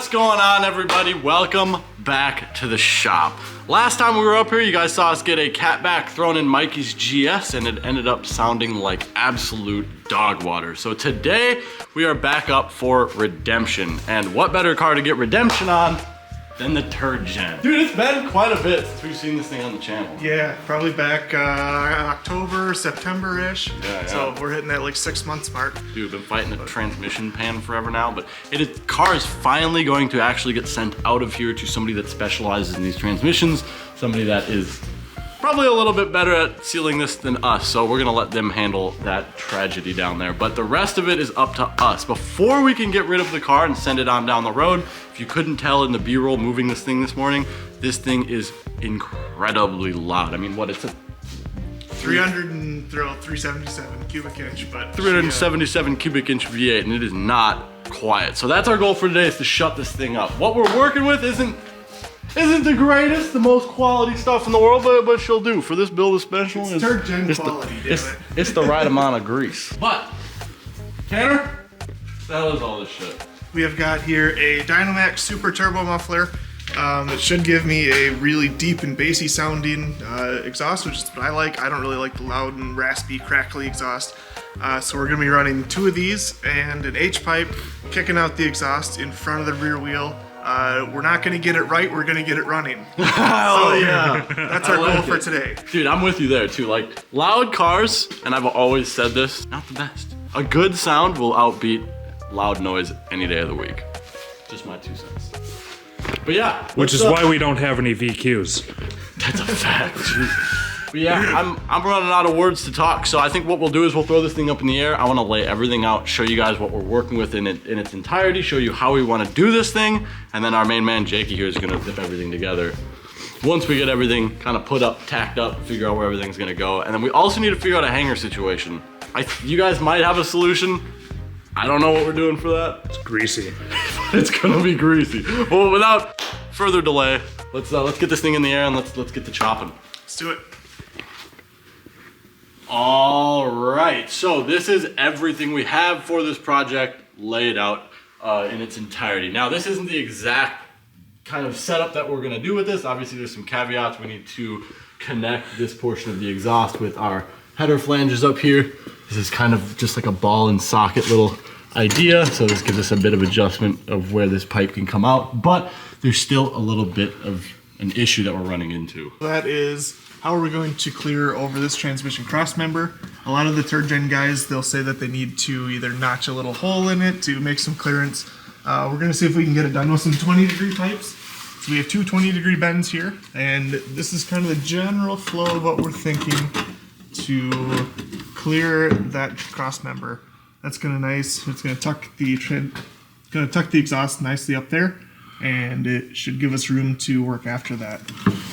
What's going on, everybody? Welcome back to the shop. Last time we were up here, you guys saw us get a catback thrown in Mikey's GS, and it ended up sounding like absolute dog water. So today, we are back up for redemption. And what better car to get redemption on than the Turd Gen? Dude, it's been quite a bit since we've seen this thing on the channel. Yeah, probably back October, September-ish. Yeah. So we're hitting that like 6 months mark. Dude, been fighting a transmission pan forever now, but car is finally going to actually get sent out of here to somebody that specializes in these transmissions, somebody that is probably a little bit better at sealing this than us, so we're gonna let them handle that tragedy down there. But the rest of it is up to us. Before we can get rid of the car and send it on down the road, if you couldn't tell in the B-roll moving this thing this morning, this thing is incredibly loud. I mean, what, it's a 377 cubic inch, but 377 cubic inch V8, and it is not quiet. So that's our goal for today, is to shut this thing up. What we're working with isn't the greatest, the most quality stuff in the world, but she'll do. For this build especially, it's Turd Gen quality, it's the right amount of grease. But, Tanner, what the hell is all this shit? We have got here a Dynamax Super Turbo Muffler. It should give me a really deep and bassy sounding exhaust, which is what I like. I don't really like the loud and raspy, crackly exhaust. So we're gonna be running 2 of these and an H-pipe kicking out the exhaust in front of the rear wheel. We're not gonna get it right, we're gonna get it running. Oh yeah. That's our goal for today. Dude, I'm with you there too. Like, loud cars, and I've always said this, not the best. A good sound will outbeat loud noise any day of the week. Just my 2 cents. But yeah. Which is why we don't have any VQs. That's a fact. But yeah, I'm running out of words to talk, so I think what we'll do is we'll throw this thing up in the air. I want to lay everything out, show you guys what we're working with in its entirety, show you how we want to do this thing, and then our main man Jakey here is going to zip everything together. Once we get everything kind of put up, tacked up, figure out where everything's going to go, and then we also need to figure out a hanger situation. You guys might have a solution. I don't know what we're doing for that. It's greasy. It's gonna be greasy. Well, without further delay, let's get this thing in the air and let's get to chopping. Let's do it. All right, so this is everything we have for this project laid out in its entirety. Now, this isn't the exact kind of setup that we're gonna do with this. Obviously, there's some caveats. We need to connect this portion of the exhaust with our header flanges up here. This is kind of just like a ball and socket little idea. So this gives us a bit of adjustment of where this pipe can come out, but there's still a little bit of an issue that we're running into. That is, how are we going to clear over this transmission cross member? A lot of the Turd Gen guys, they'll say that they need to either notch a little hole in it to make some clearance. We're gonna see if we can get it done with some 20-degree pipes. So we have 2 20-degree bends here, and this is kind of the general flow of what we're thinking to clear that cross member. That's it's gonna tuck the exhaust nicely up there, and it should give us room to work after that.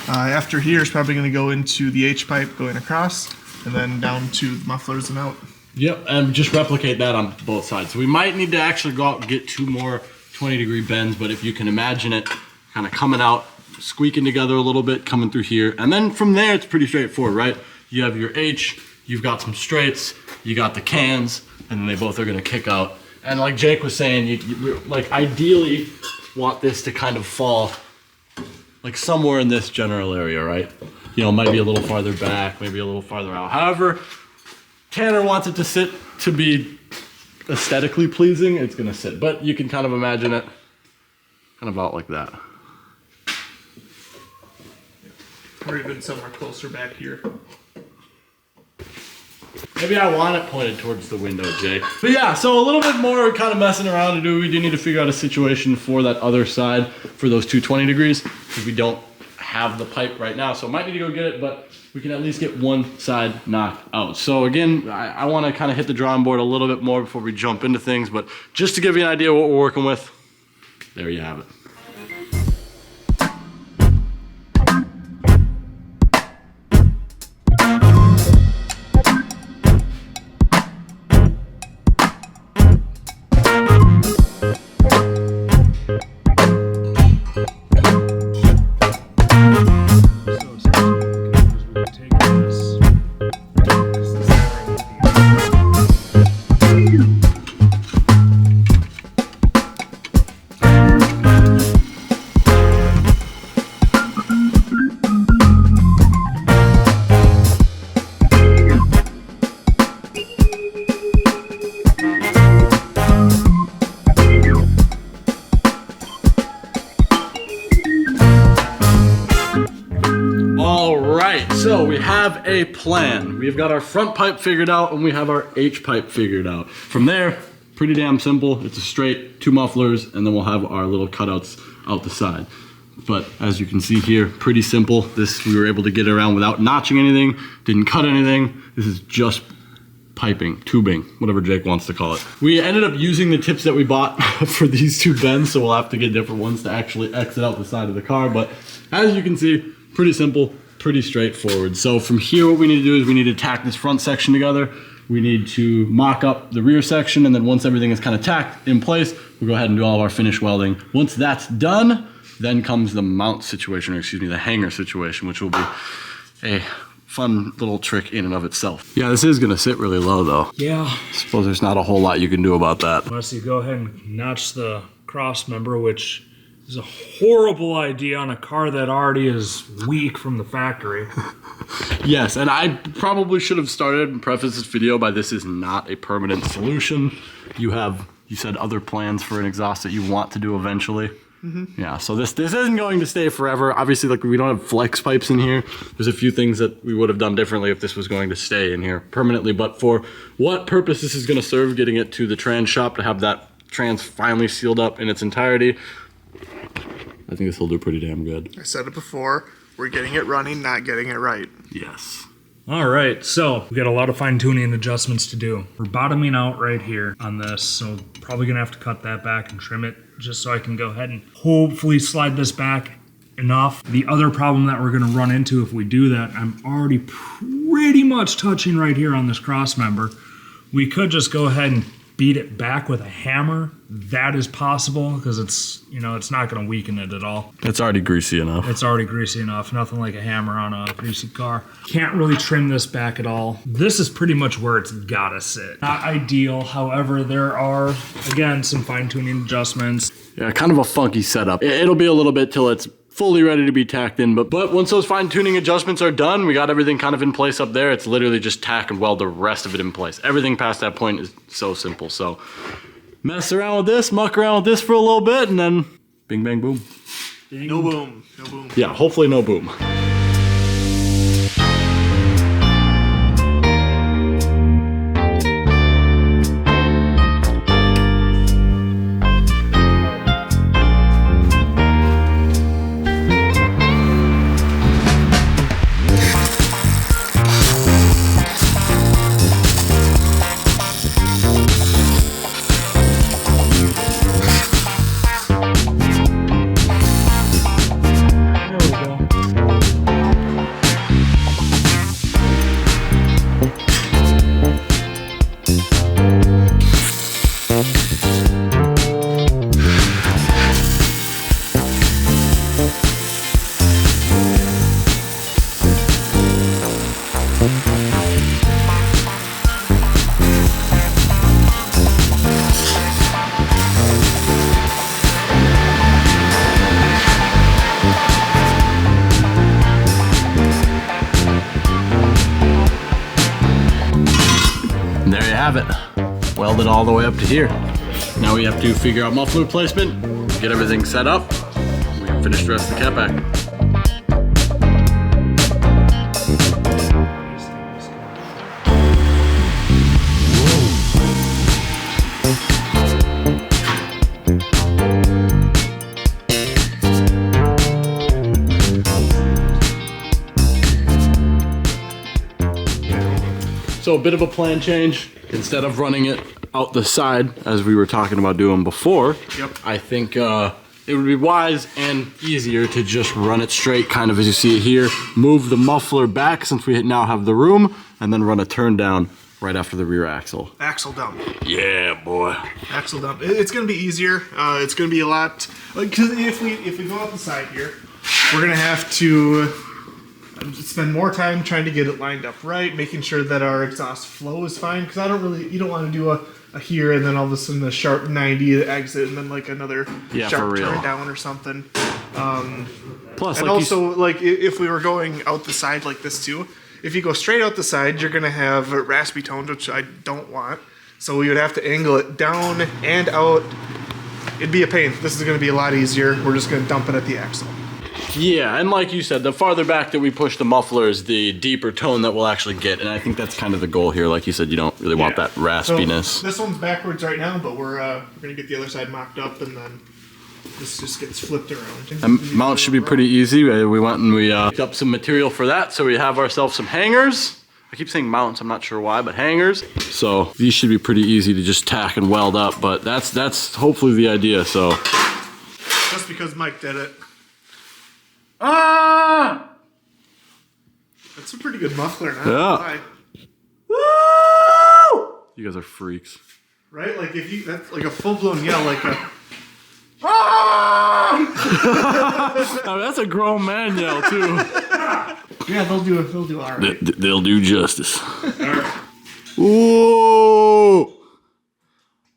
After here is probably gonna go into the H-pipe going across, and then down to the mufflers and out. Yep, and just replicate that on both sides. So we might need to actually go out and get 2 more 20-degree bends, but if you can imagine it kind of coming out, squeaking together a little bit, coming through here, and then from there it's pretty straightforward, right? You have your H, you've got some straights, you got the cans, and then they both are gonna kick out. And like Jake was saying, you like ideally want this to kind of fall like somewhere in this general area, right? You know, it might be a little farther back, maybe a little farther out. However, Tanner wants it to sit to be aesthetically pleasing, it's gonna sit. But you can kind of imagine it kind of out like that. Or even somewhere closer back here. Maybe I want it pointed towards the window, Jake. But yeah, so a little bit more kind of messing around to do. We do need to figure out a situation for that other side for those 2 20 degrees, because we don't have the pipe right now. So I might need to go get it, but we can at least get one side knocked out. So again, I want to kind of hit the drawing board a little bit more before we jump into things, but just to give you an idea of what we're working with, there you have it. So we have a plan. We've got our front pipe figured out and we have our H pipe figured out. From there, pretty damn simple. It's a straight 2 mufflers and then we'll have our little cutouts out the side. But as you can see here, pretty simple. This, we were able to get it around without notching anything, didn't cut anything. This is just piping, tubing, whatever Jake wants to call it. We ended up using the tips that we bought for these 2 bends, so we'll have to get different ones to actually exit out the side of the car. But as you can see, pretty simple, pretty straightforward. So from here, what we need to do is we need to tack this front section together. We need to mock up the rear section, and then once everything is kind of tacked in place, we'll go ahead and do all of our finish welding. Once that's done, then comes the mount situation, or excuse me, the hanger situation, which will be a fun little trick in and of itself. Yeah, this is gonna sit really low though. Yeah. I suppose there's not a whole lot you can do about that. Unless you go ahead and notch the cross member, which is a horrible idea on a car that already is weak from the factory. Yes, and I probably should have started and prefaced this video by this is not a permanent solution. You said other plans for an exhaust that you want to do eventually. Mm-hmm. Yeah, so this isn't going to stay forever. Obviously, like, we don't have flex pipes in here. There's a few things that we would have done differently if this was going to stay in here permanently. But for what purpose this is going to serve, getting it to the trans shop to have that trans finally sealed up in its entirety, I think this will do pretty damn good. I said it before, we're getting it running, not getting it right. Yes. All right, so we got a lot of fine tuning adjustments to do. We're bottoming out right here on this, so probably gonna have to cut that back and trim it just so I can go ahead and hopefully slide this back enough. The other problem that we're gonna run into if we do that, I'm already pretty much touching right here on this cross member. We could just go ahead and beat it back with a hammer. That is possible because it's, you know, it's not going to weaken it at all. It's already greasy enough. It's already greasy enough. Nothing like a hammer on a greasy car. Can't really trim this back at all. This is pretty much where it's gotta sit. Not ideal. However, there are, again, some fine tuning adjustments. Yeah, kind of a funky setup. It'll be a little bit till it's fully ready to be tacked in, but once those fine tuning adjustments are done, we got everything kind of in place up there. It's literally just tack and weld the rest of it in place. Everything past that point is so simple. So mess around with this, muck around with this for a little bit, and then bing, bang, boom. No boom, no boom. Yeah, hopefully no boom. There you have it. Welded all the way up to here. Now we have to figure out muffler placement, get everything set up, we can finish the rest of the cat back. So a bit of a plan change. Instead of running it out the side, as we were talking about doing before, Yep. I think it would be wise and easier to just run it straight, kind of as you see it here. Move the muffler back since we now have the room, and then run a turn down right after the rear axle. Axle dump. Yeah, boy. Axle dump. It's going to be easier. It's going to be a lot, because if we go up the side here, we're going to have to spend more time trying to get it lined up right, making sure that our exhaust flow is fine, because you don't want to do a here and then all of a sudden a sharp 90 exit and then like another sharp turn down or something. Plus, and like also, like, if we were going out the side like this too, if you go straight out the side, you're going to have raspy tones, which I don't want. So we would have to angle it down and out. It'd be a pain. This is going to be a lot easier. We're just going to dump it at the axle. Yeah, and like you said, the farther back that we push the muffler is the deeper tone that we'll actually get, and I think that's kind of the goal here. Like you said, you don't really want that raspiness. So this one's backwards right now, but we're gonna get the other side mocked up, and then this just gets flipped around. And mount should be pretty easy. We went and we picked up some material for that, so we have ourselves some hangers. I keep saying mounts, I'm not sure why, but hangers. So these should be pretty easy to just tack and weld up, but that's hopefully the idea, so. Just because Mike did it. Ah! That's a pretty good muffler now. Yeah. Woo! You guys are freaks. Right? Like if you, that's like a full-blown yell, like a. Ah! Oh, that's a grown man yell too. Yeah, they'll do all right. They'll do justice. Ooh!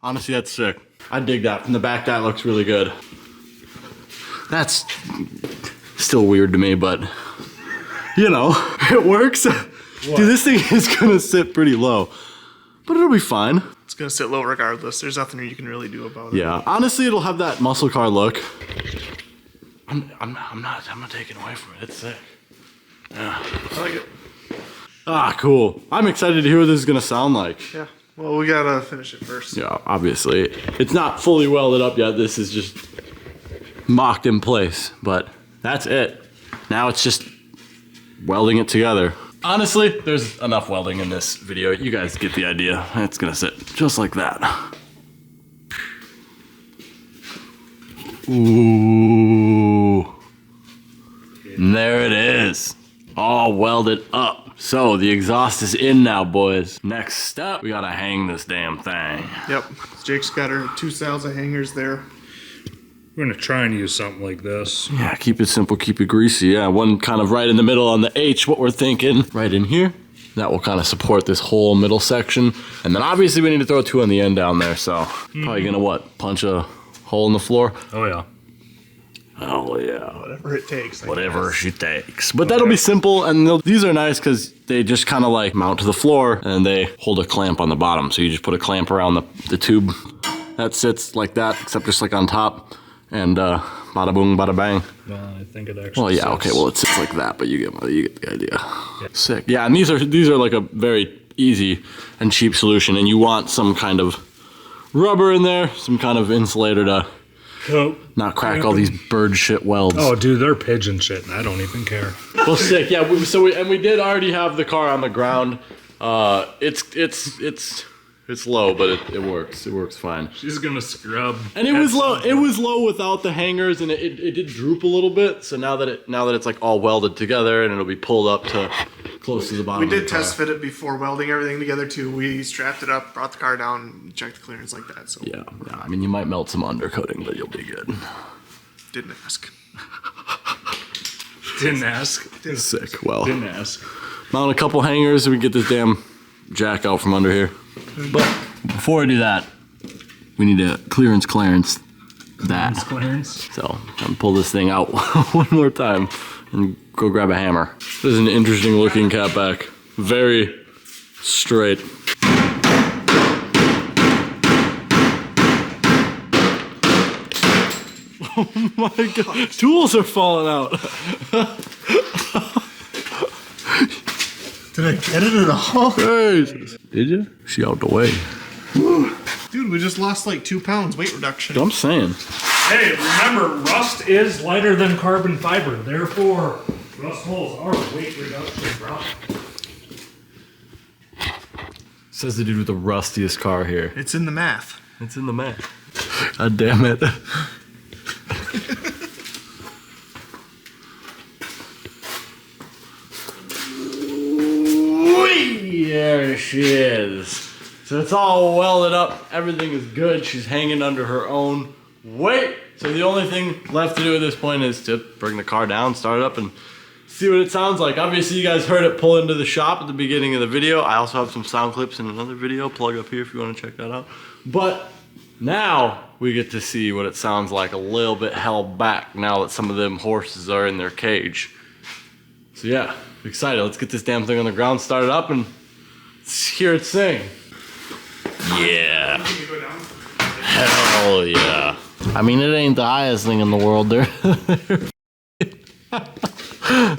Honestly, that's sick. I dig that. From the back, that looks really good. That's still weird to me, but you know, it works. Dude, this thing is gonna sit pretty low, but it'll be fine. It's gonna sit low regardless. There's nothing you can really do about it. Yeah, honestly, it'll have that muscle car look. I'm not taking away from it. It's sick. Yeah. I like it. Ah, cool. I'm excited to hear what this is gonna sound like. Yeah. Well, we gotta finish it first. Yeah, obviously. It's not fully welded up yet. This is just mocked in place, but that's it. Now it's just welding it together. Honestly, there's enough welding in this video. You guys get the idea. It's gonna sit just like that. Ooh. And there it is. All welded up. So the exhaust is in now, boys. Next step, we gotta hang this damn thing. Yep. Jake's got her 2 styles of hangers there. We're gonna try and use something like this. Yeah, keep it simple, keep it greasy. Yeah, one kind of right in the middle on the H, what we're thinking. Right in here. That will kind of support this whole middle section. And then obviously we need to throw 2 on the end down there. So probably gonna what? Punch a hole in the floor? Oh yeah. Oh yeah. Whatever it takes. Whatever she takes. But that'll be simple, and these are nice because they just kind of like mount to the floor and they hold a clamp on the bottom. So you just put a clamp around the tube. That sits like that, except just like on top. And bada boom, bada bang. Well, I think it actually. Well, yeah, okay. Well, it sits like that, but you get the idea. Yeah. Sick. Yeah, and these are like a very easy and cheap solution, and you want some kind of rubber in there, some kind of insulator to not crack all these bird shit welds. Oh, dude, they're pigeon shit, and I don't even care. Well, sick. Yeah. We did already have the car on the ground. It's low, but it works. It works fine. She's gonna scrub. And it was low. It was low without the hangers, and it did droop a little bit. So now that it's like all welded together, and it'll be pulled up to close to the bottom. We did test fit it before welding everything together too. We strapped it up, brought the car down, checked the clearance like that. So yeah. I mean, you might melt some undercoating, but you'll be good. Didn't ask. Didn't ask. Sick. Well, Didn't ask. Mount a couple hangers, and we get this damn jack out from under here. But before I do that, we need to clearance that. Clearance. So I'm gonna pull this thing out one more time and go grab a hammer. This is an interesting looking catback. Very straight. Oh my god, tools are falling out. Did I get it at all? Jesus. Did you? She out the way. Dude, we just lost like 2 pounds weight reduction. I'm saying. Hey, remember, rust is lighter than carbon fiber. Therefore, rust holes are weight reduction, bro. Says the dude with the rustiest car here. It's in the math. It's in the math. God damn it. There she is. So it's all welded up. Everything is good. She's hanging under her own weight. So the only thing left to do at this point is to bring the car down, start it up, and see what it sounds like. Obviously, you guys heard it pull into the shop at the beginning of the video. I also have some sound clips in another video. Plug up here if you want to check that out. But now we get to see what it sounds like a little bit held back now that some of them horses are in their cage. So yeah, excited. Let's get this damn thing on the ground, start it up, and let's hear it sing. Yeah. Hell yeah. I mean, it ain't the highest thing in the world.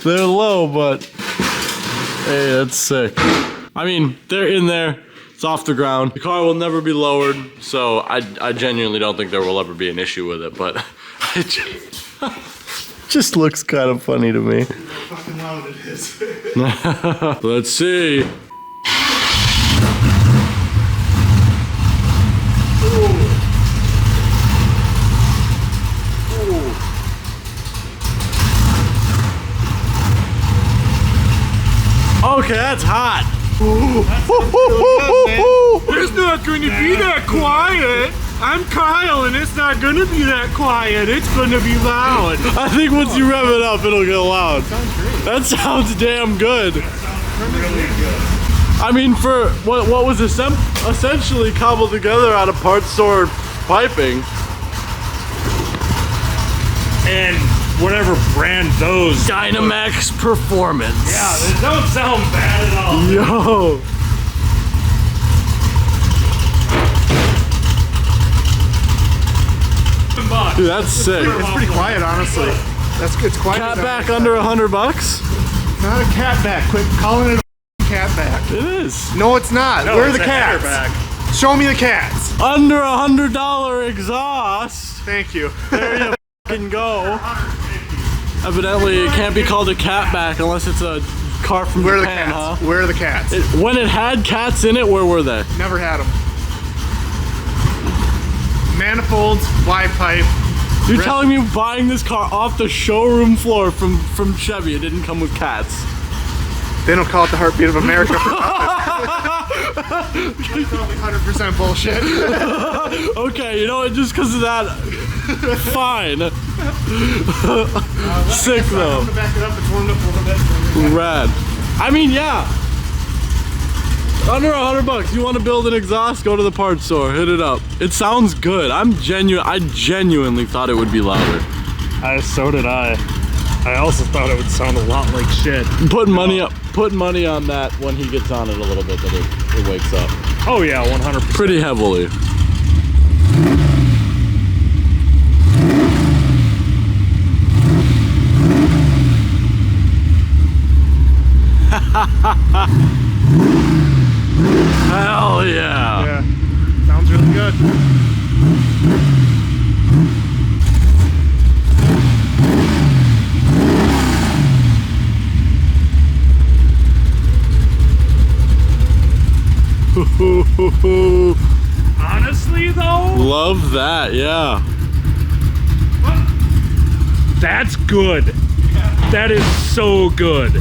They're low, but hey, that's sick. I mean, they're in there. It's off the ground. The car will never be lowered, so I genuinely don't think there will ever be an issue with it, but it just looks kind of funny to me. How fucking loud it is. Let's see. Okay, that's hot. It's not going to be that quiet. I'm Kyle, and it's not going to be that quiet. It's going to be loud. I think once you rev it up, it'll get loud. That sounds damn good. Really good. I mean, for what was essentially cobbled together out of parts store piping. And whatever brand those. Dynamax Performance. Yeah, they don't sound bad at all. Yo. Dude, that's sick. It's pretty quiet, honestly. It's quiet. Catback under $100? Not a catback. Quit calling it a catback. It is. No, it's not. No, Where are it's the a cats? hatterback. Show me the cats. Under $100 exhaust. Thank you. There you fucking go. Evidently, it can't be called a catback unless it's a car from Where are the Japan, cats? huh? Where are the cats? When it had cats in it, where were they? Never had them. Manifolds, Y pipe. You're telling me buying this car off the showroom floor from Chevy, it didn't come with cats? They don't call it the heartbeat of America for nothing. That's probably 100% bullshit. Okay, you know what? Just because of that, fine. Sick though. I'm gonna back it up. It's warmed up a little bit. Rad. I mean, yeah. Under $100. You want to build an exhaust? Go to the parts store. Hit it up. It sounds good. I genuinely thought it would be louder. So did I. I also thought it would sound a lot like shit. Put money on that when he gets on it a little bit that it wakes up. Oh yeah, 100%. Pretty heavily. Hell yeah. Yeah. Sounds really good. Honestly though, Love that, yeah. that's good. That is so good.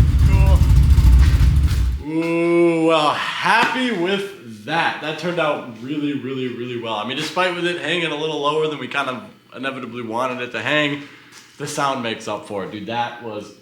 Ooh, well, happy with that. That turned out really, really, really well. I mean, despite with it hanging a little lower than we kind of inevitably wanted it to hang, the sound makes up for it, dude. That was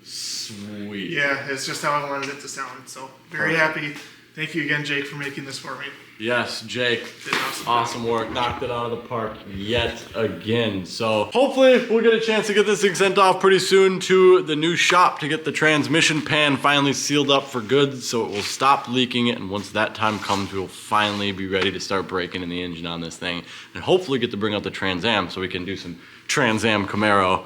sweet. Yeah, it's just how I wanted it to sound. So very happy. Thank you again, Jake, for making this for me. Yes, Jake. Did awesome. Awesome work. Knocked it out of the park yet again. So hopefully we'll get a chance to get this thing sent off pretty soon to the new shop to get the transmission pan finally sealed up for good so it will stop leaking it. And once that time comes, we'll finally be ready to start breaking in the engine on this thing and hopefully get to bring out the Trans Am so we can do some Trans Am Camaro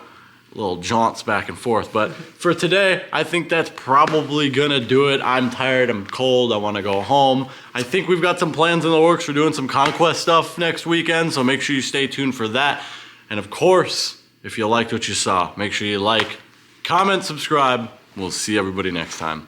little jaunts back and forth. But for today, I think that's probably gonna do it. I'm tired, I'm cold, I wanna go home. I think we've got some plans in the works. We're doing some Conquest stuff next weekend, so make sure you stay tuned for that. And of course, if you liked what you saw, make sure you like, comment, subscribe. We'll see everybody next time.